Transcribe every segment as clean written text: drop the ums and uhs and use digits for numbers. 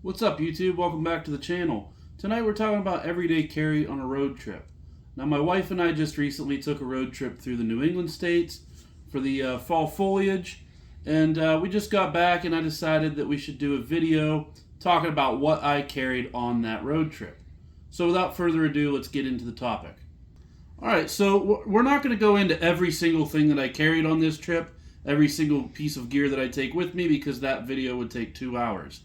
What's up, YouTube? Welcome back to the channel. Tonight we're talking about everyday carry on a road trip. Now, my wife and I just recently took a road trip through the New England states for the fall foliage, and we just got back and I decided that we should do a video talking about what I carried on that road trip. So without further ado, let's get into the topic. Alright, so we're not going to go into every single thing that I carried on this trip, every single piece of gear that I take with me, because that video would take 2 hours.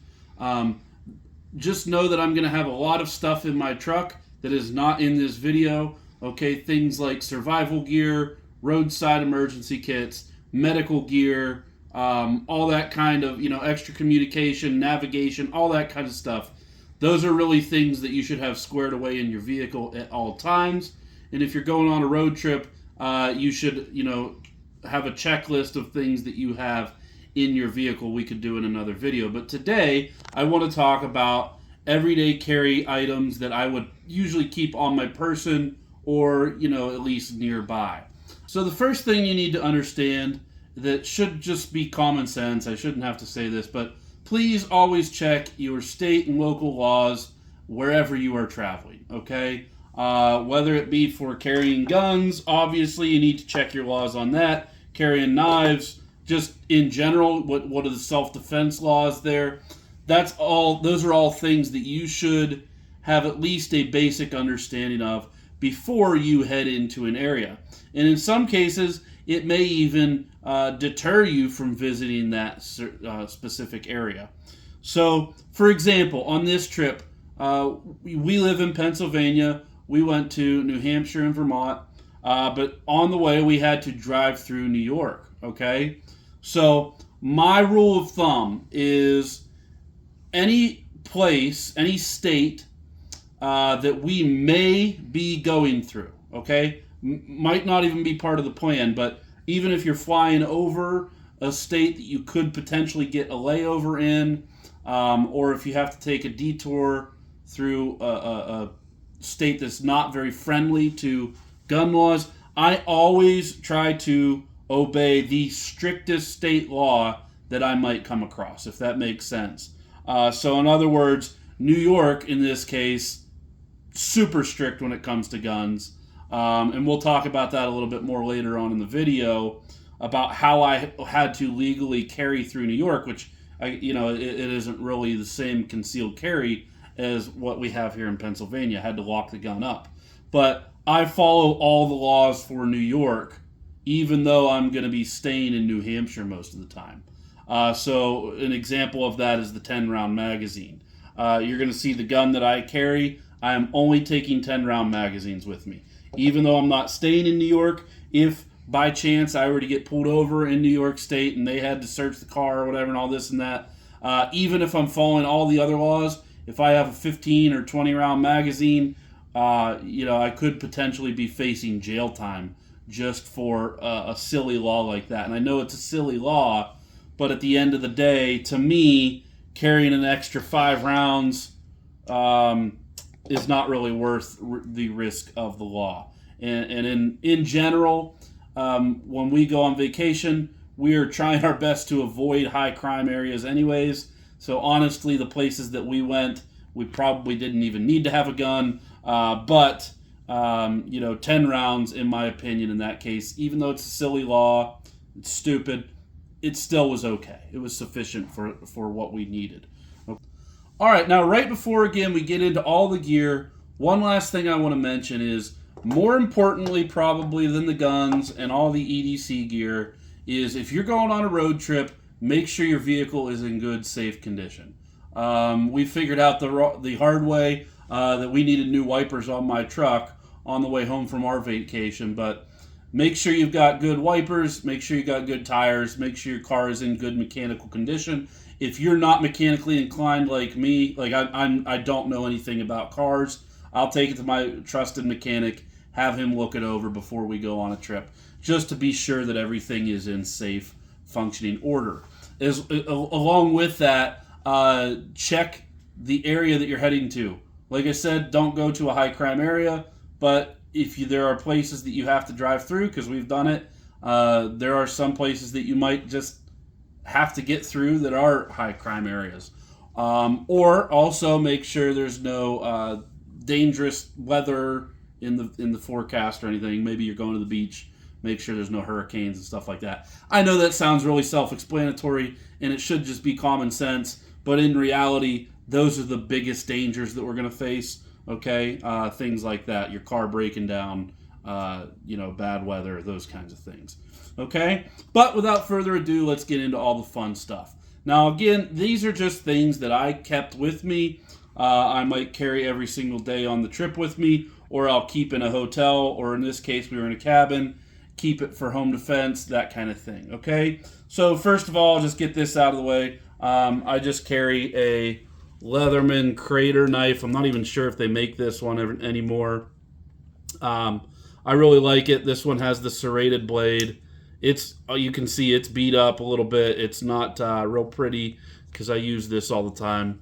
Just know that I'm going to have a lot of stuff in my truck that is not in this video. Okay, things like survival gear, roadside emergency kits, medical gear, all that kind of, extra communication, navigation, all that kind of stuff. Those are really things that you should have squared away in your vehicle at all times. And if you're going on a road trip, you should, have a checklist of things that you have in your vehicle. We could do in another video. But today, I want to talk about everyday carry items that I would usually keep on my person or, at least nearby. So the first thing you need to understand that should just be common sense, I shouldn't have to say this, but please always check your state and local laws wherever you are traveling, okay? Whether it be for carrying guns, obviously you need to check your laws on that. Carrying knives, just in general, what are the self-defense laws there? Those are all things that you should have at least a basic understanding of before you head into an area. And in some cases, it may even deter you from visiting that specific area. So, for example, on this trip, we live in Pennsylvania. We went to New Hampshire and Vermont, but on the way we had to drive through New York, okay? So my rule of thumb is any place, any state that we may be going through, okay? Might not even be part of the plan, but even if you're flying over a state that you could potentially get a layover in, or if you have to take a detour through a state that's not very friendly to gun laws, I always try to obey the strictest state law that I might come across, if that makes sense. So in other words, New York, in this case, super strict when it comes to guns. And we'll talk about that a little bit more later on in the video about how I had to legally carry through New York, which, it isn't really the same concealed carry as what we have here in Pennsylvania. I had to lock the gun up. But I follow all the laws for New York, even though I'm going to be staying in New Hampshire most of the time. So an example of that is the 10-round magazine. You're going to see the gun that I carry. I am only taking 10-round magazines with me. Even though I'm not staying in New York, if by chance I were to get pulled over in New York State and they had to search the car or whatever and all this and that, even if I'm following all the other laws, if I have a 15 or 20-round magazine, I could potentially be facing jail time just for a silly law like that. And I know it's a silly law, but at the end of the day, to me, carrying an extra 5 rounds is not really worth the risk of the law. And in general, when we go on vacation, we are trying our best to avoid high crime areas anyways. So honestly, the places that we went, we probably didn't even need to have a gun. But 10 rounds, in my opinion, in that case, even though it's a silly law, it's stupid, it still was okay. It was sufficient for what we needed. Okay. All right, now right before, again, we get into all the gear, one last thing I want to mention is, more importantly probably than the guns and all the EDC gear, is if you're going on a road trip, make sure your vehicle is in good, safe condition. We figured out the hard way that we needed new wipers on my truck on the way home from our vacation, but make sure you've got good wipers, make sure you got good tires, make sure your car is in good mechanical condition. If you're not mechanically inclined like me, like I don't know anything about cars, I'll take it to my trusted mechanic, have him look it over before we go on a trip, just to be sure that everything is in safe, functioning order. Along with that, check the area that you're heading to. Like I said, don't go to a high crime area, but if there are places that you have to drive through, because we've done it, there are some places that you might just have to get through that are high crime areas. Or also make sure there's no dangerous weather in the forecast or anything. Maybe you're going to the beach. Make sure there's no hurricanes and stuff like that. I know that sounds really self-explanatory, and it should just be common sense. But in reality, those are the biggest dangers that we're going to face. Okay, things like that, your car breaking down, bad weather, those kinds of things. Okay, but without further ado, let's get into all the fun stuff. Now, again, these are just things that I kept with me. I might carry every single day on the trip with me, or I'll keep in a hotel, or in this case, we were in a cabin, keep it for home defense, that kind of thing. Okay, so first of all, I'll just get this out of the way. I just carry a Leatherman Crater knife. I'm not even sure if they make this one anymore. I really like it. This one has the serrated blade. You can see it's beat up a little bit. It's not real pretty because I use this all the time.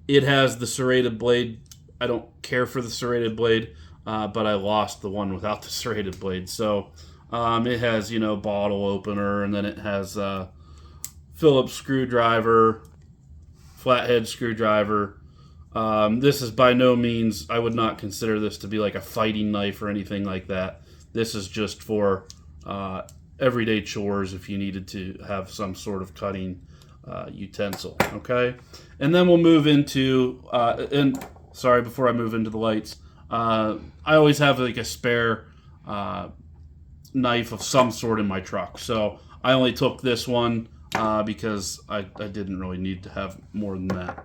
It has the serrated blade. I don't care for the serrated blade, but I lost the one without the serrated blade. So it has, bottle opener, and then it has Phillips screwdriver, flathead screwdriver. This is by no means, I would not consider this to be like a fighting knife or anything like that. This is just for everyday chores if you needed to have some sort of cutting utensil, okay? And then we'll move into, before I move into the lights, I always have like a spare knife of some sort in my truck. So I only took this one because I didn't really need to have more than that.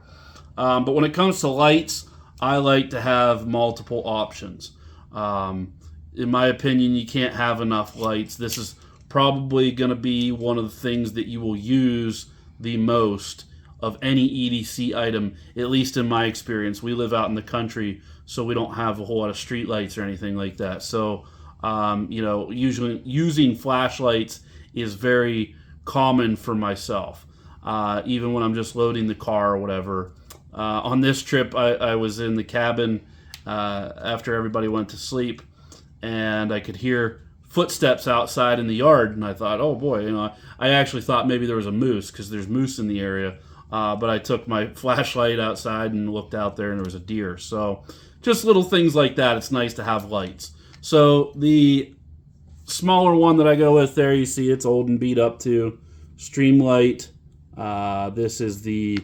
But when it comes to lights, I like to have multiple options. In my opinion, you can't have enough lights. This is probably going to be one of the things that you will use the most of any EDC item, at least in my experience. We live out in the country, so we don't have a whole lot of street lights or anything like that. So, usually using flashlights is very common for myself, even when I'm just loading the car or whatever. On this trip, I was in the cabin after everybody went to sleep, and I could hear footsteps outside in the yard, and I thought, oh boy, I actually thought maybe there was a moose, because there's moose in the area, but I took my flashlight outside and looked out there, and there was a deer. So just little things like that. It's nice to have lights. So the smaller one that I go with there, you see it's old and beat up too. Streamlight. This is the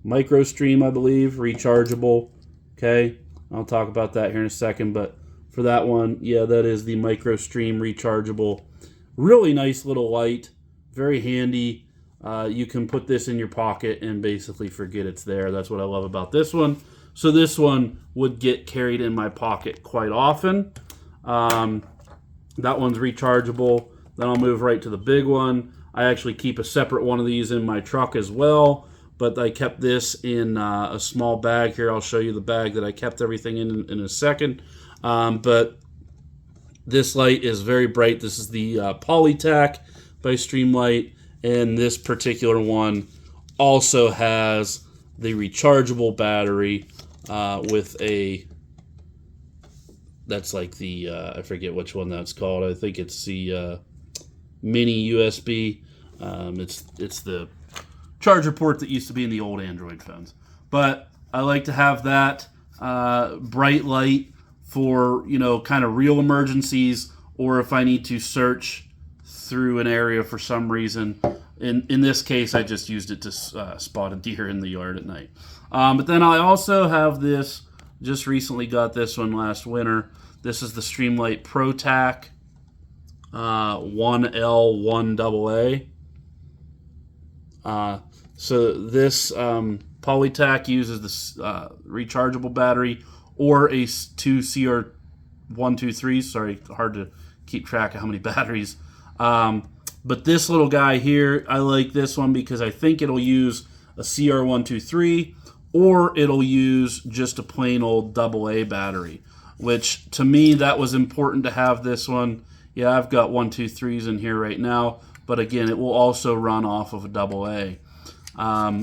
Micro Stream, I believe, rechargeable. Okay, I'll talk about that here in a second, but for that one, yeah, that is the Micro Stream rechargeable. Really nice little light, very handy. You can put this in your pocket and basically forget it's there. That's what I love about this one. So this one would get carried in my pocket quite often. That one's rechargeable. Then I'll move right to the big one. I actually keep a separate one of these in my truck as well, but I kept this in a small bag here. I'll show you the bag that I kept everything in a second. But this light is very bright. This is the Polytac by Streamlight, and this particular one also has the rechargeable battery with a, that's like the, I forget which one that's called. I think it's the mini USB. It's the charger port that used to be in the old Android phones. But I like to have that bright light for, kind of real emergencies, or if I need to search through an area for some reason. In this case, I just used it to spot a deer in the yard at night. But then I also have this, just recently got this one last winter. This is the Streamlight ProTac 1L1AA. So this Polytac uses this rechargeable battery or a 2 CR123. Sorry, hard to keep track of how many batteries. But this little guy here, I like this one because I think it'll use a CR123 or it'll use just a plain old AA battery, which to me, that was important to have this one. Yeah, I've got 123s in here right now, but again, it will also run off of a AA.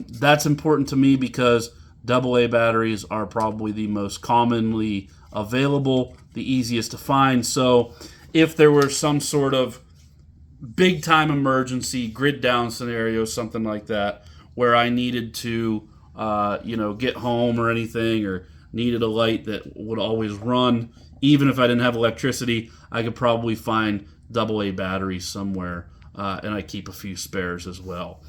That's important to me because AA batteries are probably the most commonly available, the easiest to find. So if there were some sort of big time emergency, grid down scenario, something like that, where I needed to get home or anything, or needed a light that would always run. Even if I didn't have electricity, I could probably find AA batteries somewhere, and I keep a few spares as well.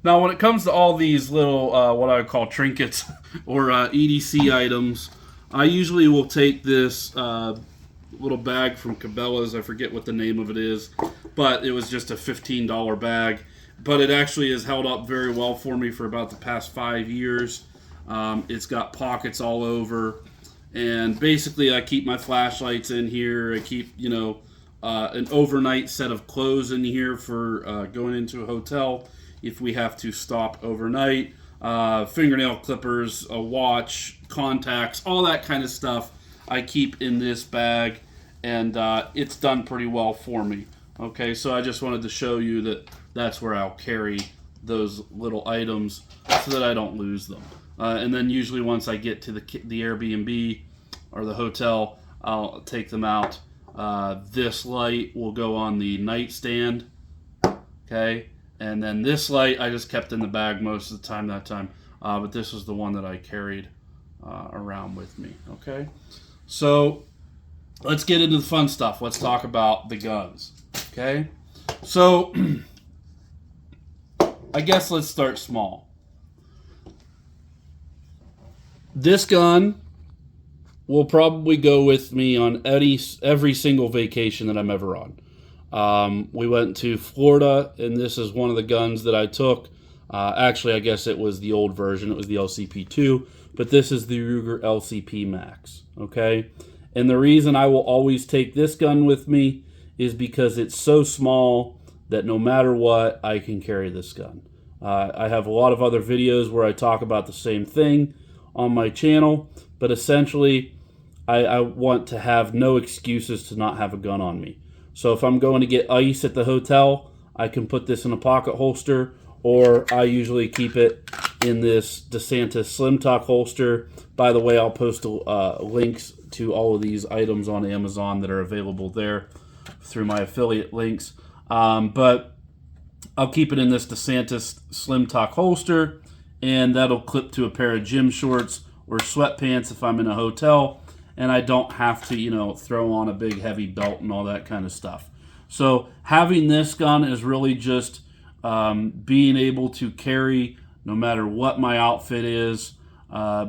Now, when it comes to all these little, what I would call trinkets or EDC items, I usually will take this little bag from Cabela's. I forget what the name of it is, but it was just a $15 bag. But it actually has held up very well for me for about the past 5 years. It's got pockets all over. And basically, I keep my flashlights in here. I keep, an overnight set of clothes in here for going into a hotel if we have to stop overnight. Fingernail clippers, a watch, contacts, all that kind of stuff I keep in this bag, and it's done pretty well for me. Okay, so I just wanted to show you that that's where I'll carry those little items so that I don't lose them. And then usually once I get to the Airbnb or the hotel, I'll take them out. This light will go on the nightstand, okay? And then this light I just kept in the bag most of the time that time. But this was the one that I carried around with me, okay? So let's get into the fun stuff. Let's talk about the guns, okay? So I guess let's start small. This gun will probably go with me on every single vacation that I'm ever on. We went to Florida, and this is one of the guns that I took. Actually, I guess it was the old version. It was the LCP2, but this is the Ruger LCP Max, okay? And the reason I will always take this gun with me is because it's so small that no matter what, I can carry this gun. I have a lot of other videos where I talk about the same thing on my channel, but essentially, I want to have no excuses to not have a gun on me. So if I'm going to get ice at the hotel, I can put this in a pocket holster, or I usually keep it in this DeSantis Slim Tuck holster. By the way, I'll post links to all of these items on Amazon that are available there through my affiliate links. But I'll keep it in this DeSantis Slim Tuck holster, and that'll clip to a pair of gym shorts or sweatpants if I'm in a hotel, and I don't have to, throw on a big heavy belt and all that kind of stuff. So having this gun is really just being able to carry no matter what my outfit is,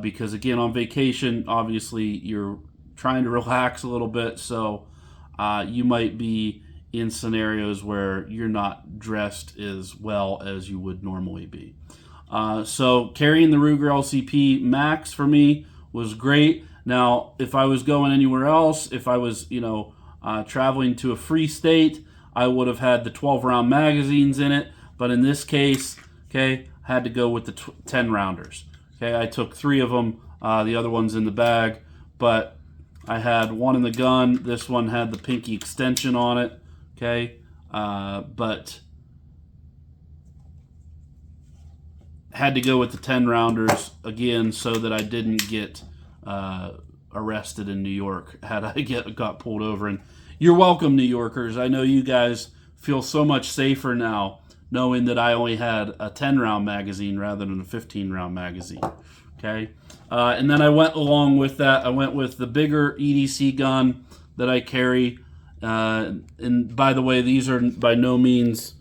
because again, on vacation, obviously you're trying to relax a little bit, so you might be in scenarios where you're not dressed as well as you would normally be. So carrying the Ruger LCP Max for me was great. Now, if I was going anywhere else, if I was, traveling to a free state, I would have had the 12-round magazines in it. But in this case, okay, I had to go with the 10-rounders. Okay, I took 3 of them. The other one's in the bag. But I had one in the gun. This one had the pinky extension on it. Okay, but had to go with the 10-rounders again so that I didn't get arrested in New York had I got pulled over. And you're welcome, New Yorkers. I know you guys feel so much safer now knowing that I only had a 10-round magazine rather than a 15-round magazine. Okay, and then I went along with that. I went with the bigger EDC gun that I carry. And by the way, these are by no means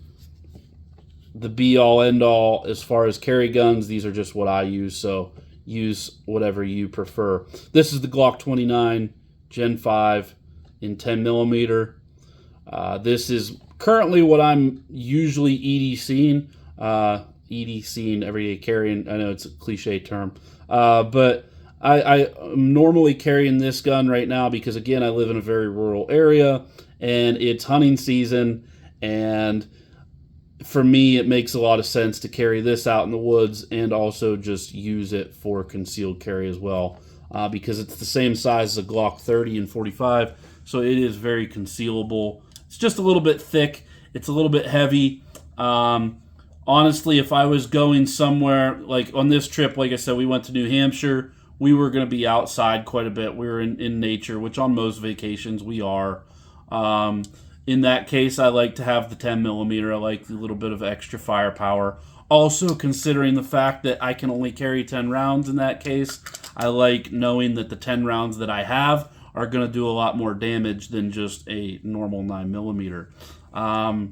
the be-all, end-all as far as carry guns. These are just what I use, so use whatever you prefer. This is the Glock 29 Gen 5 in 10 millimeter. This is currently what I'm usually EDCing. EDCing, everyday carrying. I know it's a cliche term, but I'm normally carrying this gun right now because, again, I live in a very rural area, and it's hunting season, and for me, it makes a lot of sense to carry this out in the woods and also just use it for concealed carry as well, because it's the same size as a Glock 30 and 45, so it is very concealable. It's just a little bit thick. It's a little bit heavy. Honestly, if I was going somewhere, like on this trip, like I said, we went to New Hampshire. We were going to be outside quite a bit. We were in nature, which on most vacations we are. In that case, I like to have the 10 millimeter. I like a little bit of extra firepower. Also, considering the fact that I can only carry 10 rounds in that case, I like knowing that the 10 rounds that I have are going to do a lot more damage than just a normal 9mm.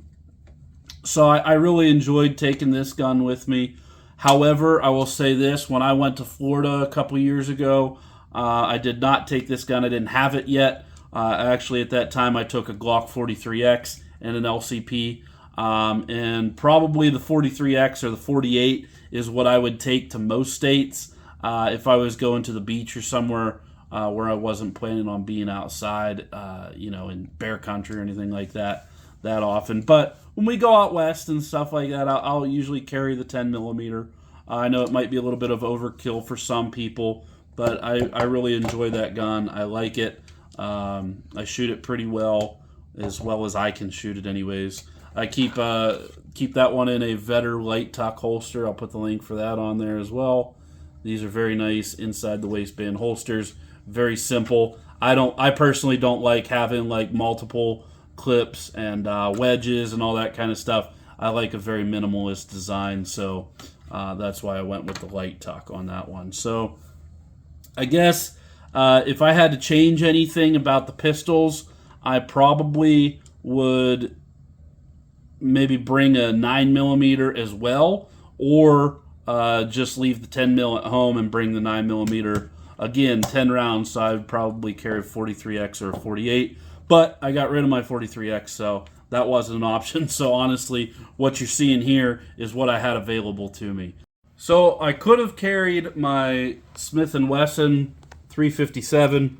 So I really enjoyed taking this gun with me. However, I will say this, when I went to Florida a couple years ago, I did not take this gun. I didn't have it yet. Actually, at that time, I took a Glock 43X and an LCP. And probably the 43X or the 48 is what I would take to most states if I was going to the beach or somewhere where I wasn't planning on being outside, in bear country or anything like that often. But when we go out west and stuff like that, I'll usually carry the 10mm. I know it might be a little bit of overkill for some people, but I really enjoy that gun. I like it. I shoot it pretty well as I can shoot it anyways. I keep that one in a Vetter light tuck holster. I'll put the link for that on there as well. These are very nice inside the waistband holsters. Very simple. I personally don't like having like multiple clips and wedges and all that kind of stuff. I like a very minimalist design, so that's why I went with the light tuck on that one. So I guess if I had to change anything about the pistols, I probably would maybe bring a 9mm as well, or just leave the 10mm at home and bring the 9mm. Again, 10 rounds, so I would probably carry a 43X or a 48. But I got rid of my 43X, so that wasn't an option. So honestly, what you're seeing here is what I had available to me. So I could have carried my Smith & Wesson 357,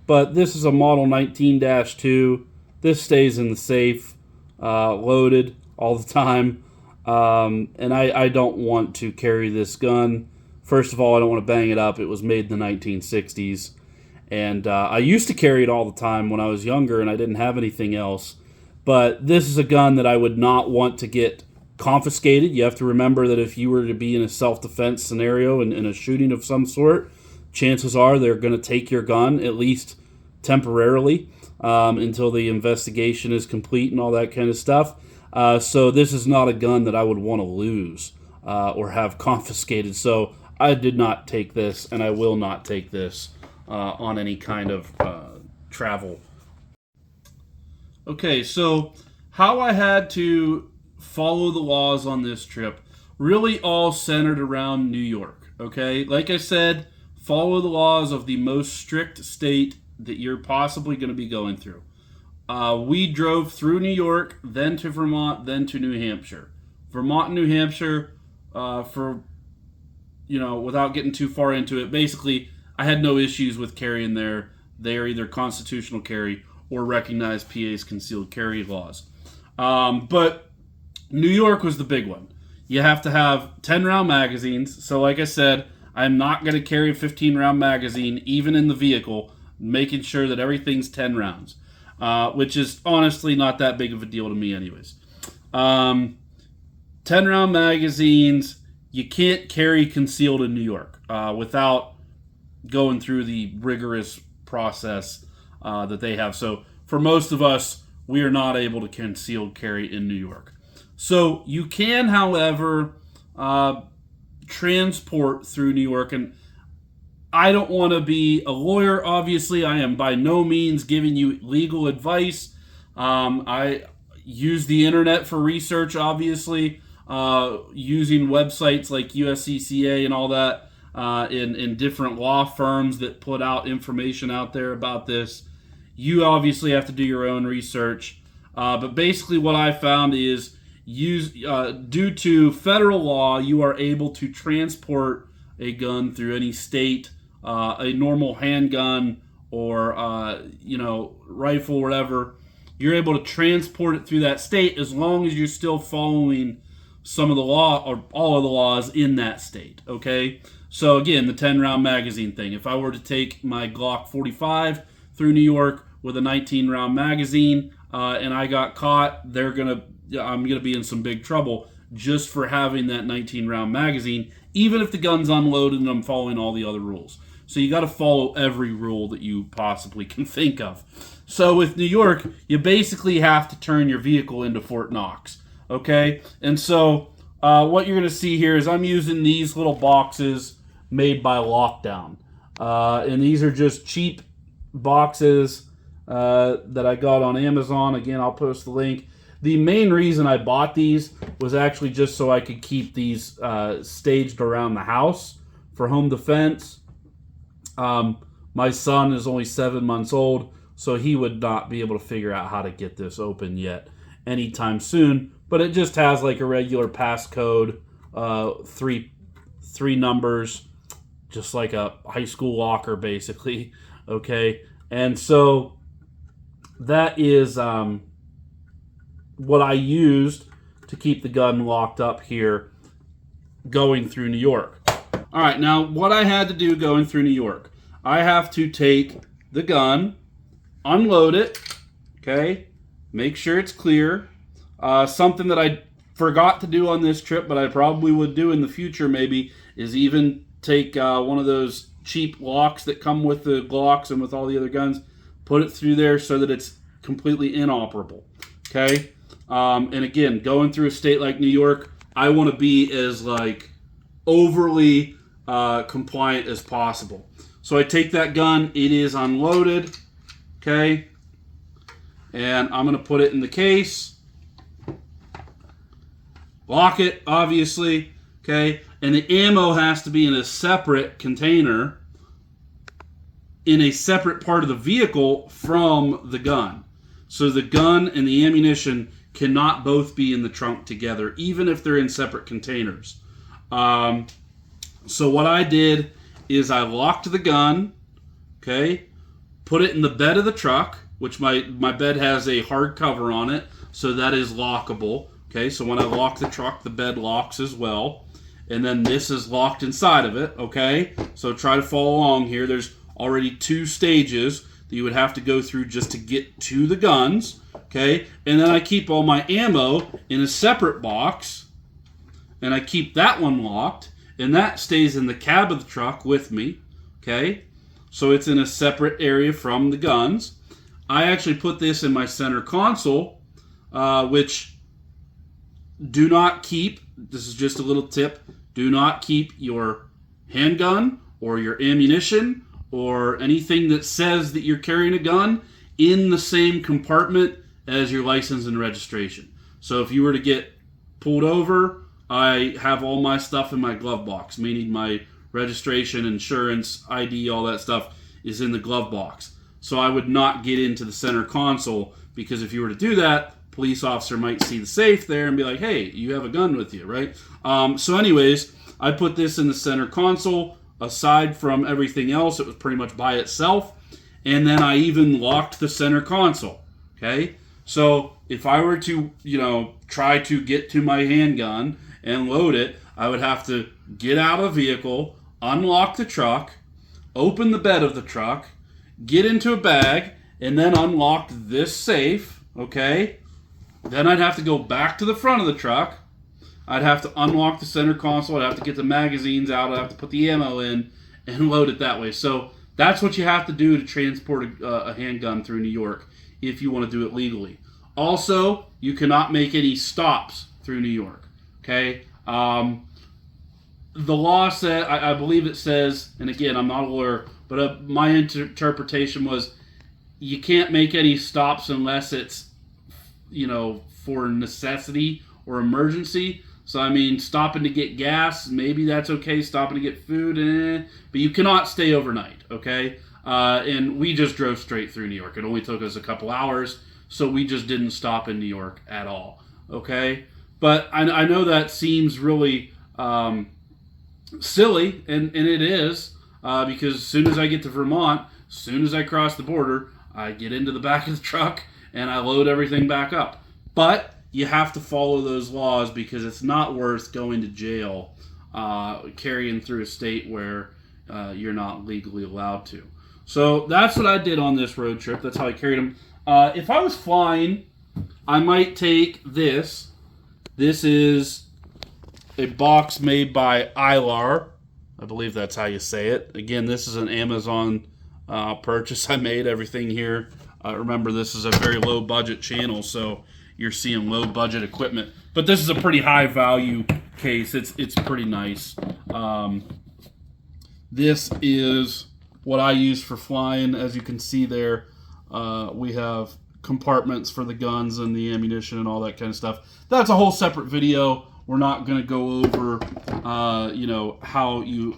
but this is a Model 19-2. This stays in the safe, loaded all the time, and I don't want to carry this gun. First of all, I don't want to bang it up. It was made in the 1960s, and I used to carry it all the time when I was younger and I didn't have anything else. But this is a gun that I would not want to get confiscated. You have to remember that if you were to be in a self-defense scenario and in a shooting of some sort, chances are they're going to take your gun, at least temporarily, until the investigation is complete and all that kind of stuff. So this is not a gun that I would want to lose or have confiscated. So I did not take this, and I will not take this on any kind of travel. Okay, so how I had to follow the laws on this trip really all centered around New York, okay? Like I said, follow the laws of the most strict state that you're possibly going to be going through. We drove through New York, then to Vermont, then to New Hampshire. Vermont and New Hampshire, without getting too far into it, basically, I had no issues with carrying there. They are either constitutional carry or recognize PA's concealed carry laws. But New York was the big one. You have to have 10-round magazines. So like I said, I'm not going to carry a 15-round magazine, even in the vehicle, making sure that everything's 10 rounds, which is honestly not that big of a deal to me anyways. 10-round magazines, you can't carry concealed in New York without going through the rigorous process that they have. So for most of us, we are not able to concealed carry in New York. So you can, however, transport through New York. And I don't want to be a lawyer, obviously. I am by no means giving you legal advice. I use the internet for research, obviously, using websites like USCCA and all that, in different law firms that put out information out there about this. You obviously have to do your own research. But basically what I found is due to federal law, you are able to transport a gun through any state, a normal handgun or, rifle, whatever. You're able to transport it through that state as long as you're still following some of the law or all of the laws in that state, okay? So again, the 10-round magazine thing. If I were to take my Glock 45 through New York with a 19-round magazine and I got caught, I'm gonna be in some big trouble just for having that 19-round magazine, even if the gun's unloaded and I'm following all the other rules. So you got to follow every rule that you possibly can think of. So with New York, you basically have to turn your vehicle into Fort Knox, okay? And so what you're going to see here is I'm using these little boxes made by Lockdown. And these are just cheap boxes that I got on Amazon. Again, I'll post the link. The main reason I bought these was actually just so I could keep these staged around the house for home defense. My son is only 7 months old, so he would not be able to figure out how to get this open yet anytime soon. But it just has like a regular passcode, three numbers, just like a high school locker, basically. Okay, and so that is what I used to keep the gun locked up here going through New York. All right, now what I had to do going through New York, I have to take the gun, unload it, okay, make sure it's clear. Something that I forgot to do on this trip, but I probably would do in the future maybe, is even take one of those cheap locks that come with the Glocks and with all the other guns, put it through there so that it's completely inoperable, okay? And again, going through a state like New York, I want to be as like overly compliant as possible. So I take that gun, it is unloaded, okay? And I'm going to put it in the case. Lock it, obviously, okay? And the ammo has to be in a separate container in a separate part of the vehicle from the gun. So the gun and the ammunition cannot both be in the trunk together, even if they're in separate containers. So what I did is I locked the gun, okay, put it in the bed of the truck, which my bed has a hard cover on it, so that is lockable. Okay, so when I lock the truck, the bed locks as well. And then this is locked inside of it, okay? So try to follow along here. There's already 2 stages that you would have to go through just to get to the guns, okay? And then I keep all my ammo in a separate box, and I keep that one locked, and that stays in the cab of the truck with me, okay? So it's in a separate area from the guns. I actually put this in my center console, which... do not keep, this is just a little tip, do not keep your handgun or your ammunition or anything that says that you're carrying a gun in the same compartment as your license and registration. So if you were to get pulled over, I have all my stuff in my glove box, meaning my registration, insurance, ID, all that stuff is in the glove box. So I would not get into the center console, because if you were to do that, police officer might see the safe there and be like, hey, you have a gun with you, right? So anyways, I put this in the center console. Aside from everything else, it was pretty much by itself. And then I even locked the center console, okay? So if I were to, try to get to my handgun and load it, I would have to get out of the vehicle, unlock the truck, open the bed of the truck, get into a bag, and then unlock this safe, okay? Then I'd have to go back to the front of the truck. I'd have to unlock the center console. I'd have to get the magazines out. I'd have to put the ammo in and load it that way. So that's what you have to do to transport a handgun through New York if you want to do it legally. Also, you cannot make any stops through New York. Okay? The law said, I believe it says, and again, I'm not a lawyer, but my interpretation was you can't make any stops unless it's for necessity or emergency. So, I mean, stopping to get gas, maybe that's okay. Stopping to get food, but you cannot stay overnight, okay? And we just drove straight through New York. It only took us a couple hours, so we just didn't stop in New York at all, okay? But I know that seems really silly, and it is, because as soon as I get to Vermont, as soon as I cross the border, I get into the back of the truck, and I load everything back up. But you have to follow those laws, because it's not worth going to jail carrying through a state where you're not legally allowed to. So that's what I did on this road trip. That's how I carried them. If I was flying, I might take this. This is a box made by Ilar. I believe that's how you say it. Again, this is an Amazon purchase I made. Everything here. Remember, this is a very low budget channel, so you're seeing low budget equipment. But this is a pretty high value case. It's pretty nice. This is what I use for flying. As you can see there, we have compartments for the guns and the ammunition and all that kind of stuff. That's a whole separate video. We're not going to go over, how you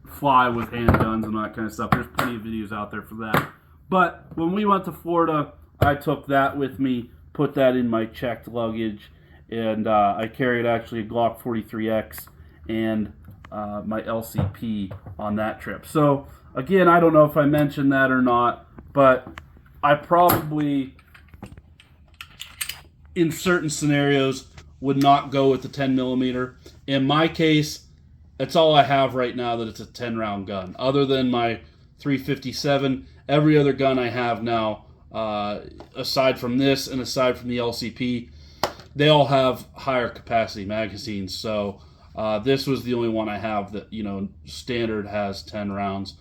fly with handguns and all that kind of stuff. There's plenty of videos out there for that. But when we went to Florida, I took that with me, put that in my checked luggage, and I carried actually a Glock 43X and my LCP on that trip. So, again, I don't know if I mentioned that or not, but I probably, in certain scenarios, would not go with the 10 millimeter. In my case, that's all I have right now, that it's a 10-round gun. Other than my 357, every other gun I have now, aside from this and aside from the LCP, they all have higher capacity magazines. So this was the only one I have that, standard has 10 rounds.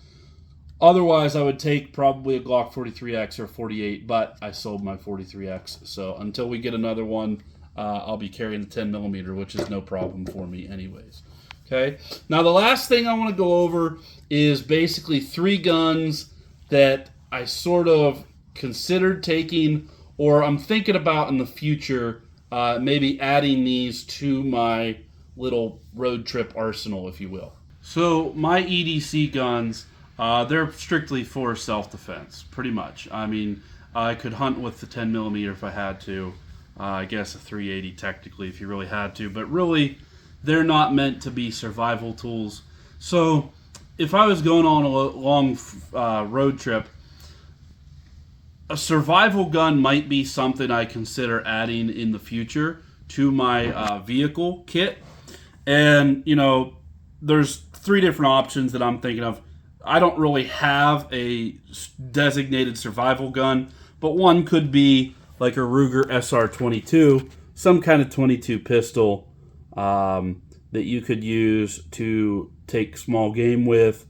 Otherwise, I would take probably a Glock 43X or 48, but I sold my 43X. So until we get another one, I'll be carrying the 10 millimeter, which is no problem for me anyways. Okay. Now, the last thing I want to go over is basically 3 guns that I sort of considered taking, or I'm thinking about in the future, maybe adding these to my little road trip arsenal, if you will. So my EDC guns, they're strictly for self-defense, pretty much. I mean, I could hunt with the 10 millimeter if I had to. I guess a 380 technically if you really had to, but really they're not meant to be survival tools. So if I was going on a long road trip, a survival gun might be something I consider adding in the future to my vehicle kit. And, there's 3 different options that I'm thinking of. I don't really have a designated survival gun, but one could be like a Ruger SR22, some kind of 22 pistol that you could use to take small game with.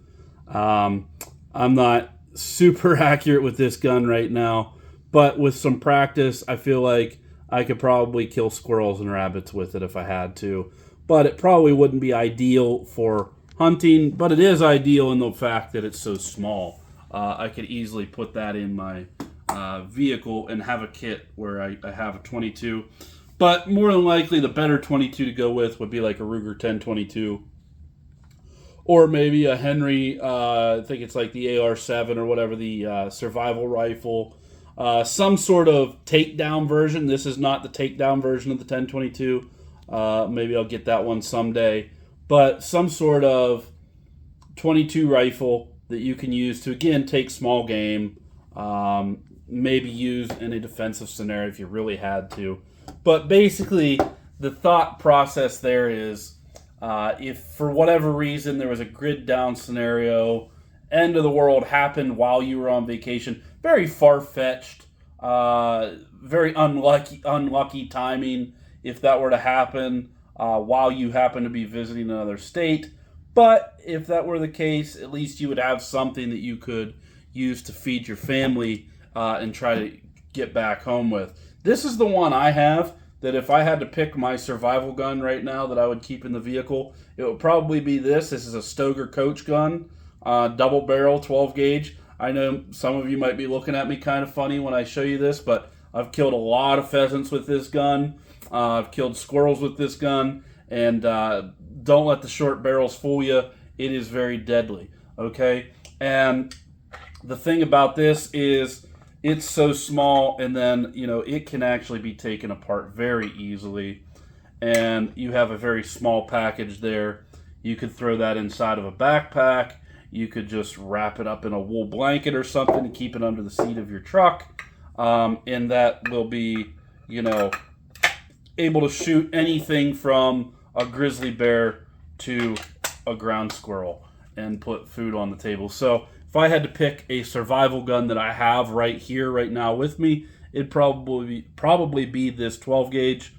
I'm not super accurate with this gun right now, but with some practice, I feel like I could probably kill squirrels and rabbits with it if I had to. But it probably wouldn't be ideal for hunting, but it is ideal in the fact that it's so small. I could easily put that in my vehicle and have a kit where I have a 22. But more than likely, the better 22 to go with would be like a Ruger 1022. Or maybe a Henry, I think it's like the AR-7 or whatever, the survival rifle. Some sort of takedown version. This is not the takedown version of the 1022. Maybe I'll get that one someday. But some sort of 22 rifle that you can use to, again, take small game. Maybe use in a defensive scenario if you really had to. But basically, the thought process there is, if for whatever reason there was a grid down scenario, end of the world happened while you were on vacation, very far-fetched, very unlucky timing if that were to happen while you happen to be visiting another state. But if that were the case, at least you would have something that you could use to feed your family and try to get back home with. This is the one I have that if I had to pick my survival gun right now that I would keep in the vehicle, it would probably be this. This is a Stoeger Coach gun, double barrel, 12 gauge. I know some of you might be looking at me kind of funny when I show you this, but I've killed a lot of pheasants with this gun. I've killed squirrels with this gun, and don't let the short barrels fool you. It is very deadly, okay? And the thing about this is it's so small, and then, it can actually be taken apart very easily. And you have a very small package there. You could throw that inside of a backpack. You could just wrap it up in a wool blanket or something and keep it under the seat of your truck. And that will be, able to shoot anything from a grizzly bear to a ground squirrel and put food on the table. So if I had to pick a survival gun that I have right here, right now with me, it'd probably be this 12 gauge.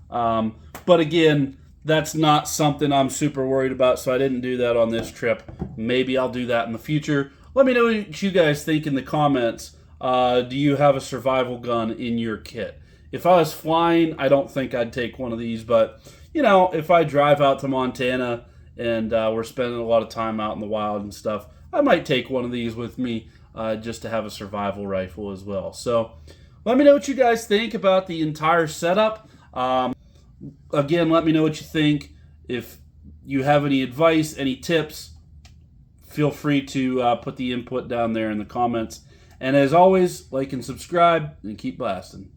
But again, that's not something I'm super worried about, so I didn't do that on this trip. Maybe I'll do that in the future. Let me know what you guys think in the comments. Do you have a survival gun in your kit? If I was flying, I don't think I'd take one of these, but you know, if I drive out to Montana and we're spending a lot of time out in the wild and stuff, I might take one of these with me just to have a survival rifle as well. So let me know what you guys think about the entire setup. Again, let me know what you think. If you have any advice, any tips, feel free to put the input down there in the comments. And as always, like and subscribe and keep blasting.